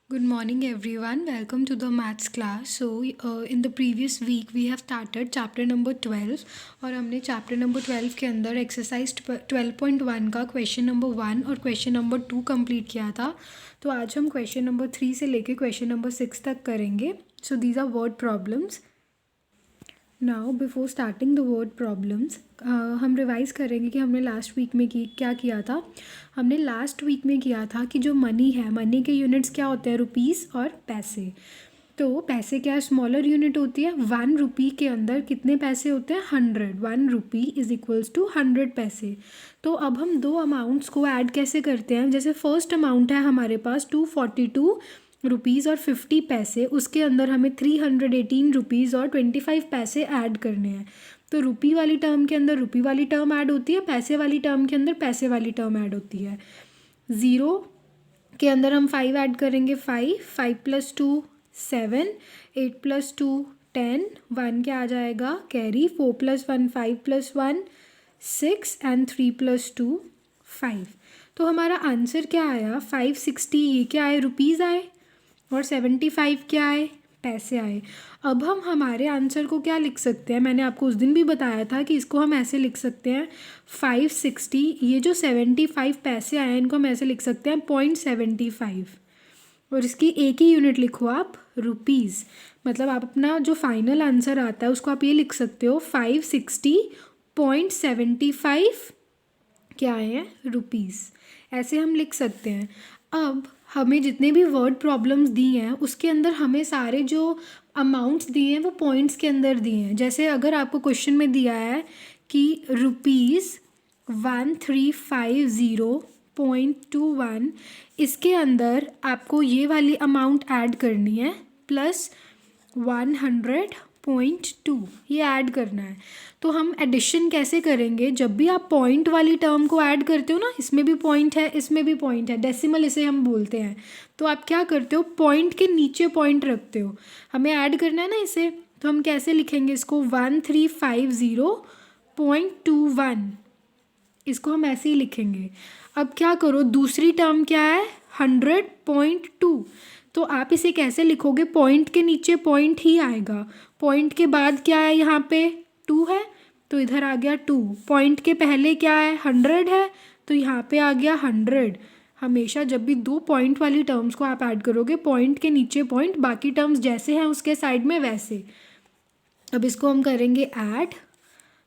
Good morning, everyone. Welcome to the maths class. In the previous week, we have started chapter number 12 और हमने chapter number 12 के अंदर exercise 12.1 का question number 1 और question number 2 complete किया था. तो आज हम question number 3 से लेके question number 6 तक करेंगे. So these are word problems. Now before starting the word problems हम रिवाइज़ करेंगे कि हमने लास्ट वीक में क्या किया था. हमने लास्ट वीक में किया था कि जो मनी है, मनी के यूनिट्स क्या होते हैं, रुपीज़ और पैसे. तो पैसे क्या स्मॉलर यूनिट होती है. 1 रुपी के अंदर कितने पैसे होते हैं, 100. 1 रुपी इज़ इक्वल्स टू 100 पैसे. तो अब हम दो अमाउंट्स को ऐड कैसे करते हैं. जैसे फर्स्ट अमाउंट है हमारे पास 242 रुपीज़ और 50 पैसे, उसके अंदर हमें 318 रुपीज़ और 25 पैसे ऐड करने हैं. तो रुपी वाली टर्म के अंदर रुपी वाली टर्म ऐड होती है, पैसे वाली टर्म के अंदर पैसे वाली टर्म ऐड होती है. 0 के अंदर हम 5 ऐड करेंगे, 5 प्लस 2 7, 8 प्लस 2 10, 1 क्या आ जाएगा carry, 4 plus 1 5 plus 1 6 and 3 plus 2 5. तो हमारा आंसर क्या आया, 560. ये क्या आए, रुपीज़ आए, और 75 क्या आए, पैसे आए. अब हम हमारे आंसर को क्या लिख सकते हैं, मैंने आपको उस दिन भी बताया था कि इसको हम ऐसे लिख सकते हैं 560. ये जो 75 पैसे आए इनको हम ऐसे लिख सकते हैं 0.75, और इसकी एक ही यूनिट लिखो आप, रुपीज़. मतलब आप अपना जो फाइनल आंसर आता है उसको आप ये लिख सकते हो 560.75 क्या है, रुपीज़. ऐसे हम लिख सकते हैं. अब हमें जितने भी वर्ड प्रॉब्लम्स दी हैं उसके अंदर हमें सारे जो अमाउंट्स दिए हैं वो पॉइंट्स के अंदर दिए हैं. जैसे अगर आपको क्वेश्चन में दिया है कि ₹1350.21, इसके अंदर आपको ये वाली अमाउंट ऐड करनी है प्लस 100.2, ये ऐड करना है. तो हम एडिशन कैसे करेंगे, जब भी आप पॉइंट वाली टर्म को ऐड करते हो ना, इसमें भी पॉइंट है इसमें भी पॉइंट है, डेसिमल इसे हम बोलते हैं. तो आप क्या करते हो, पॉइंट के नीचे पॉइंट रखते हो. हमें ऐड करना है ना इसे, तो हम कैसे लिखेंगे इसको, 1350.21, इसको हम ऐसे ही लिखेंगे. अब क्या करो, दूसरी टर्म क्या है, 100.2. तो आप इसे कैसे लिखोगे, पॉइंट के नीचे पॉइंट ही आएगा, पॉइंट के बाद क्या है, यहाँ पे 2 है तो इधर आ गया 2. पॉइंट के पहले क्या है, 100 है तो यहाँ पे आ गया 100. हमेशा जब भी दो पॉइंट वाली टर्म्स को आप ऐड करोगे, पॉइंट के नीचे पॉइंट, बाकी टर्म्स जैसे हैं उसके साइड में वैसे. अब इसको हम करेंगे ऐड.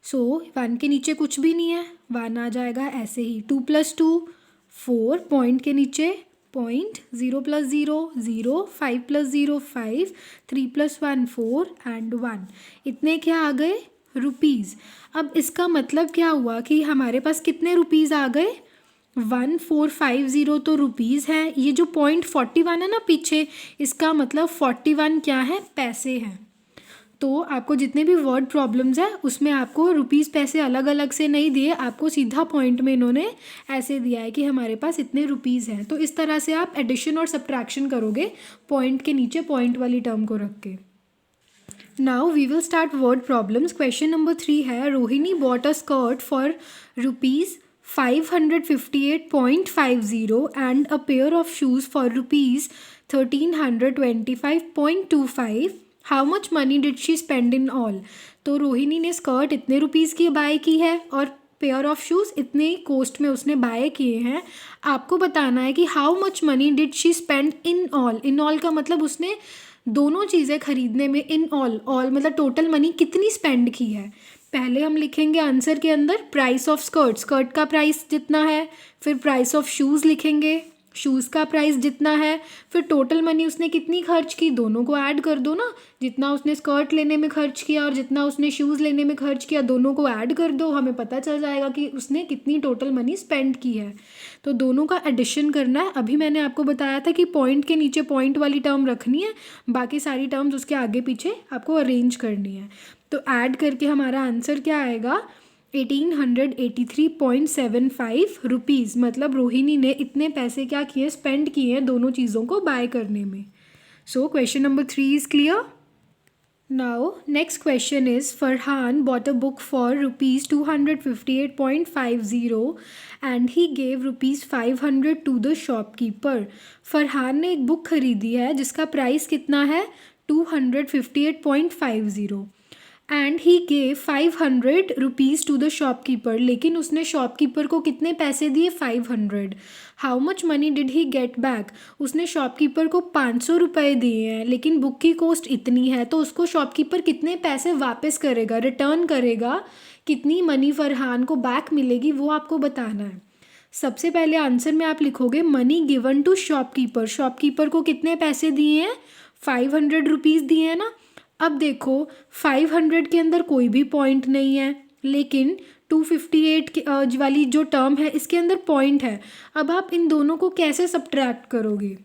सो 1 के नीचे कुछ भी नहीं है, 1 आ जाएगा ऐसे ही. 2 प्लस 2 4, पॉइंट के नीचे point, 0 plus 0 0, 5 plus 0 5, 3 plus 1 4 and 1. इतने क्या आ गए, रुपीज़. अब इसका मतलब क्या हुआ कि हमारे पास कितने रुपीज़ आ गए, 1450 तो रुपीज़ है. ये जो 0.41 है ना पीछे, इसका मतलब 41 क्या है, पैसे हैं. तो आपको जितने भी वर्ड प्रॉब्लम्स हैं उसमें आपको रुपीज़ पैसे अलग अलग से नहीं दिए, आपको सीधा पॉइंट में इन्होंने ऐसे दिया है कि हमारे पास इतने रुपीज़ हैं. तो इस तरह से आप एडिशन और सब्ट्रैक्शन करोगे पॉइंट के नीचे पॉइंट वाली टर्म को रख के. Now we will start word problems. Question number 3 है, Rohini bought a skirt for ₹558.50 and a pair of shoes for ₹1325.25. How much money did she spend in all. तो रोहिणी ने स्कर्ट इतने रुपीज़ की बाय की है और पेयर ऑफ शूज़ इतने cost में उसने बाय किए हैं. आपको बताना है कि how much money did she spend in all. In all का मतलब उसने दोनों चीज़ें खरीदने में, इन ऑल, ऑल मतलब टोटल मनी कितनी स्पेंड की है. पहले हम लिखेंगे आंसर के अंदर प्राइस ऑफ स्कर्ट, स्कर्ट का प्राइस जितना है, फिर प्राइस ऑफ शूज़ लिखेंगे, शूज़ का प्राइस जितना है, फिर टोटल मनी उसने कितनी खर्च की, दोनों को ऐड कर दो ना. जितना उसने स्कर्ट लेने में खर्च किया और जितना उसने शूज़ लेने में खर्च किया, दोनों को ऐड कर दो, हमें पता चल जाएगा कि उसने कितनी टोटल मनी स्पेंड की है. तो दोनों का एडिशन करना है. अभी मैंने आपको बताया था कि पॉइंट के नीचे पॉइंट वाली टर्म रखनी है, बाकी सारी टर्म्स उसके आगे पीछे आपको अरेंज करनी है. तो ऐड करके हमारा आंसर क्या आएगा, 1883.75 रुपीज़. मतलब रोहिणी ने इतने पैसे क्या किए, स्पेंड किए हैं दोनों चीज़ों को बाय करने में. So question number 3 is clear. Now, next question is Farhan bought a book for rupees 258.50 and he gave rupees 500 to the shopkeeper. Farhan ने एक बुक खरीदी है जिसका प्राइस कितना है 258.50 and he gave 500 rupees to the shopkeeper, लेकिन उसने shopkeeper को कितने पैसे दिए 500. How much money did he get back. उसने शॉपकीपर को 500 रुपये दिए हैं लेकिन बुक की कॉस्ट इतनी है, तो उसको शॉपकीपर कितने पैसे वापस करेगा, रिटर्न करेगा, कितनी मनी फरहान को बैक मिलेगी वो आपको बताना है. सबसे पहले आंसर में आप लिखोगे money given to shopkeeper. Shopkeeper को कितने पैसे दिए हैं 500 रुपीज़ दिए हैं ना. अब देखो 500 के अंदर कोई भी पॉइंट नहीं है, लेकिन 258 वाली जो टर्म है इसके अंदर पॉइंट है. अब आप इन दोनों को कैसे सब्ट्रैक्ट करोगे.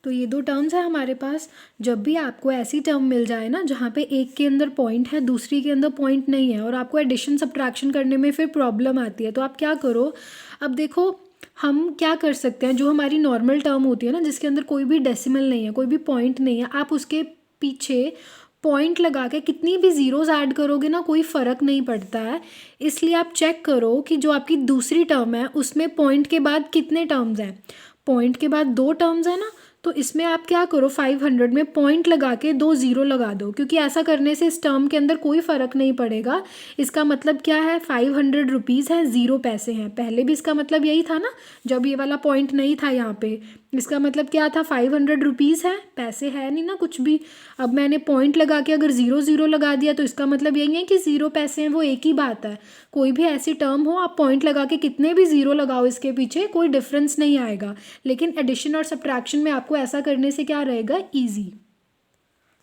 तो ये दो टर्म्स है हमारे पास. जब भी आपको ऐसी टर्म मिल जाए ना जहाँ पे एक के अंदर पॉइंट है दूसरी के अंदर पॉइंट नहीं है और आपको एडिशन सब्ट्रैक्शन करने में फिर प्रॉब्लम आती है, तो आप क्या करो. अब देखो हम क्या कर सकते हैं, जो हमारी नॉर्मल टर्म होती है ना जिसके अंदर कोई भी डेसिमल नहीं है, कोई भी पॉइंट नहीं है, आप उसके पीछे पॉइंट लगा के कितनी भी ज़ीरोज़ ऐड करोगे ना कोई फ़र्क नहीं पड़ता है. इसलिए आप चेक करो कि जो आपकी दूसरी टर्म है उसमें पॉइंट के बाद कितने टर्म्स हैं. पॉइंट के बाद 2 टर्म्स है ना, तो इसमें आप क्या करो 500 में पॉइंट लगा के 2 ज़ीरो लगा दो, क्योंकि ऐसा करने से इस टर्म के अंदर कोई फ़र्क नहीं पड़ेगा. इसका मतलब क्या है 500 रुपीज़ है, 0 पैसे हैं. पहले भी इसका मतलब यही था ना जब ये वाला पॉइंट नहीं था यहाँ पे. इसका मतलब क्या था 500 रुपीज़ है, पैसे है नहीं ना कुछ भी. अब मैंने पॉइंट लगा के अगर 0 0 लगा दिया तो इसका मतलब यही है कि 0 पैसे हैं, वो एक ही बात है. कोई भी ऐसी टर्म हो आप पॉइंट लगा के कितने भी ज़ीरो लगाओ इसके पीछे कोई डिफरेंस नहीं आएगा. लेकिन एडिशन और सब्ट्रैक्शन में आपको ऐसा करने से क्या रहेगा ईजी.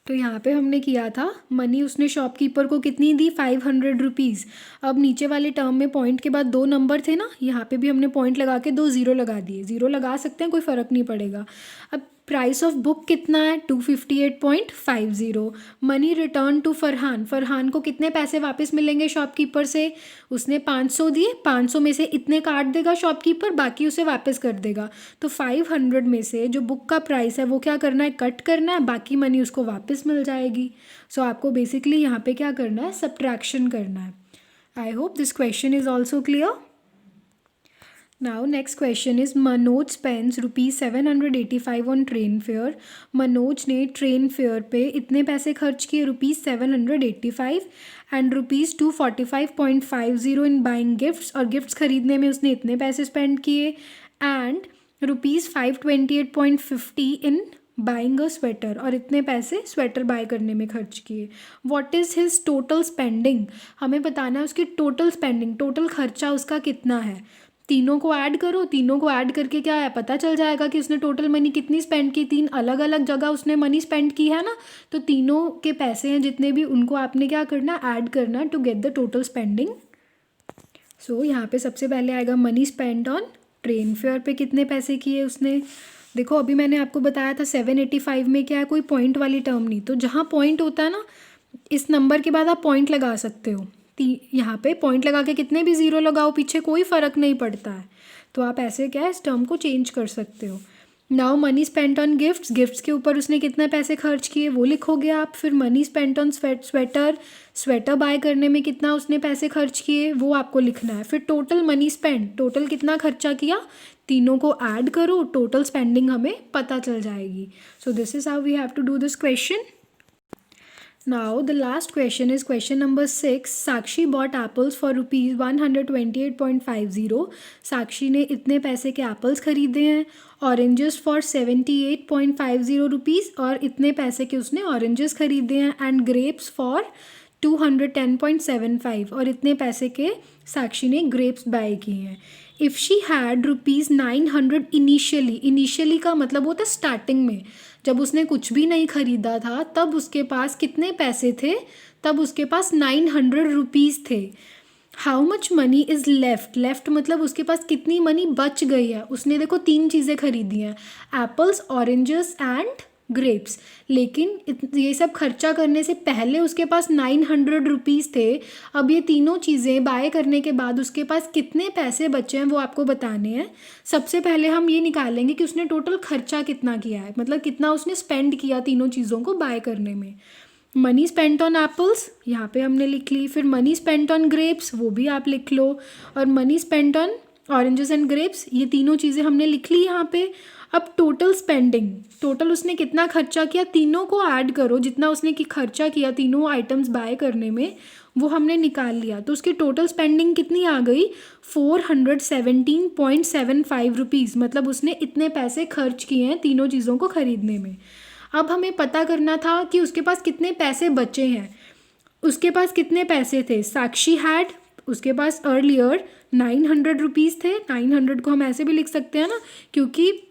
तो यहाँ पे हमने किया था मनी उसने शॉपकीपर को कितनी दी 500 रुपीज़. अब नीचे वाले टर्म में पॉइंट के बाद 2 नंबर थे ना, यहाँ पे भी हमने पॉइंट लगा के 2 ज़ीरो लगा दिए. ज़ीरो लगा सकते हैं कोई फ़र्क नहीं पड़ेगा. अब प्राइस ऑफ बुक कितना है 258.50. Money return to Farhan. Farhan को कितने पैसे वापस मिलेंगे शॉपकीपर से. उसने 500 दिए, 500 में से इतने काट देगा शॉपकीपर, बाकी उसे वापस कर देगा. तो 500 में से जो बुक का प्राइस है वो क्या करना है कट करना है, बाकी मनी उसको वापस मिल जाएगी. सो आपको बेसिकली यहाँ पे क्या करना है सब्ट्रैक्शन करना है. I hope this question is also clear. Now next question is Manoj spends rupees 785 on train fare. Manoj ने ट्रेन फेयर पे इतने पैसे खर्च किए rupees 785 and rupees 245.50 in buying gifts. और गिफ्ट्स खरीदने में उसने इतने पैसे स्पेंड किए and rupees 528.50 in buying a sweater. और इतने पैसे स्वेटर बाय करने में खर्च किए. What is his total spending. हमें बताना है उसकी टोटल स्पेंडिंग, टोटल खर्चा उसका कितना है. तीनों को ऐड करो, तीनों को ऐड करके क्या है पता चल जाएगा कि उसने टोटल मनी कितनी स्पेंड की. 3 अलग अलग जगह उसने मनी स्पेंड की है ना, तो तीनों के पैसे हैं जितने भी उनको आपने क्या करना ऐड करना to get the total spending. So यहाँ पे सबसे पहले आएगा money spend on train fare पे कितने पैसे किए उसने. देखो अभी मैंने आपको बताया था 785 में क्या है कोई पॉइंट वाली टर्म नहीं, तो जहाँ पॉइंट होता है ना इस नंबर के बाद आप पॉइंट लगा सकते हो. यहाँ पे पॉइंट लगा के कितने भी ज़ीरो लगाओ पीछे कोई फ़र्क नहीं पड़ता है. तो आप ऐसे क्या है इस टर्म को चेंज कर सकते हो. Now money spent on gifts. Gifts के ऊपर उसने कितने पैसे खर्च किए वो लिखोगे आप. फिर money spent on sweater. Sweater buy करने में कितना उसने पैसे खर्च किए वो आपको लिखना है. फिर टोटल मनी स्पेंड, टोटल कितना खर्चा किया, तीनों को ऐड करो, टोटल स्पेंडिंग हमें पता चल जाएगी. So this is how we have to do this question. Now the last question is question number 6. Sakshi bought apples for rupees 128.50. साक्षी ने इतने पैसे के एप्पल्स खरीदे हैं. Oranges for 78.50 rupees. और इतने पैसे के उसने ऑरेंजेस खरीदे हैं. And grapes for 210.75. और इतने पैसे के साक्षी ने ग्रेप्स बाय किए हैं. If she had rupees 900 initially. Initially का मतलब होता है स्टार्टिंग में, जब उसने कुछ भी नहीं ख़रीदा था तब उसके पास कितने पैसे थे, तब उसके पास 900 रुपीज़ थे. How much money is left. Left मतलब उसके पास कितनी मनी बच गई है. उसने देखो 3 चीज़ें खरीदी हैं, एप्पल्स, ऑरेंजेस एंड ग्रेप्स. लेकिन ये सब खर्चा करने से पहले उसके पास 900 रुपीज़ थे. अब ये तीनों चीज़ें बाय करने के बाद उसके पास कितने पैसे बचे हैं वो आपको बताने हैं. सबसे पहले हम ये निकालेंगे कि उसने टोटल खर्चा कितना किया है, मतलब कितना उसने स्पेंड किया तीनों चीज़ों को बाय करने में. मनी स्पेंट ऑन एप्पल्स यहाँ पे हमने लिख ली, फिर मनी स्पेंट ऑन ग्रेप्स वो भी आप लिख लो, और money spent on oranges and grapes, ये तीनों चीज़ें हमने लिख ली यहाँ पे। अब टोटल स्पेंडिंग, टोटल उसने कितना खर्चा किया, तीनों को ऐड करो, जितना उसने खर्चा किया तीनों आइटम्स बाय करने में वो हमने निकाल लिया, तो उसकी टोटल स्पेंडिंग कितनी आ गई, 417.75 रुपीज़, मतलब उसने इतने पैसे खर्च किए हैं तीनों चीज़ों को ख़रीदने में। अब हमें पता करना था कि उसके पास कितने पैसे बचे हैं। उसके पास कितने पैसे थे, साक्षी हैड, उसके पास अर्लियर 900 रुपीज़ थे। 900 को हम ऐसे भी लिख सकते हैं ना, क्योंकि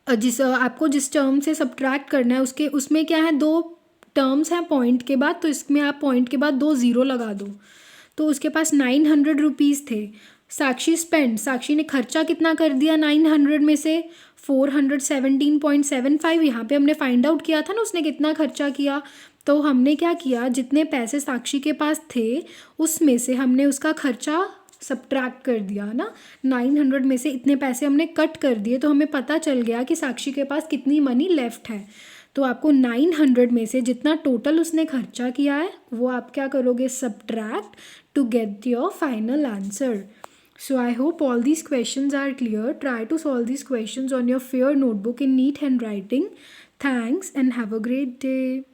आपको जिस टर्म से सब्ट्रैक्ट करना है उसके उसमें क्या है, 2 टर्म्स हैं पॉइंट के बाद, तो इसमें आप पॉइंट के बाद 2 ज़ीरो लगा दो। तो उसके पास 900 रुपीज़ थे। साक्षी स्पेंड, साक्षी ने खर्चा कितना कर दिया 900 में से, 417.75, यहाँ पे हमने फाइंड आउट किया था ना उसने कितना खर्चा किया। तो हमने क्या किया, जितने पैसे साक्षी के पास थे उसमें से हमने उसका खर्चा सब्ट्रैक्ट कर दिया ना, 900 में से इतने पैसे हमने कट कर दिए, तो हमें पता चल गया कि साक्षी के पास कितनी मनी लेफ़्ट है। तो आपको 900 में से जितना टोटल उसने खर्चा किया है वो आप क्या करोगे, subtract to get your final answer. So I hope all these questions are clear. Try to solve these questions on your fair notebook in neat handwriting. Thanks and have a great day.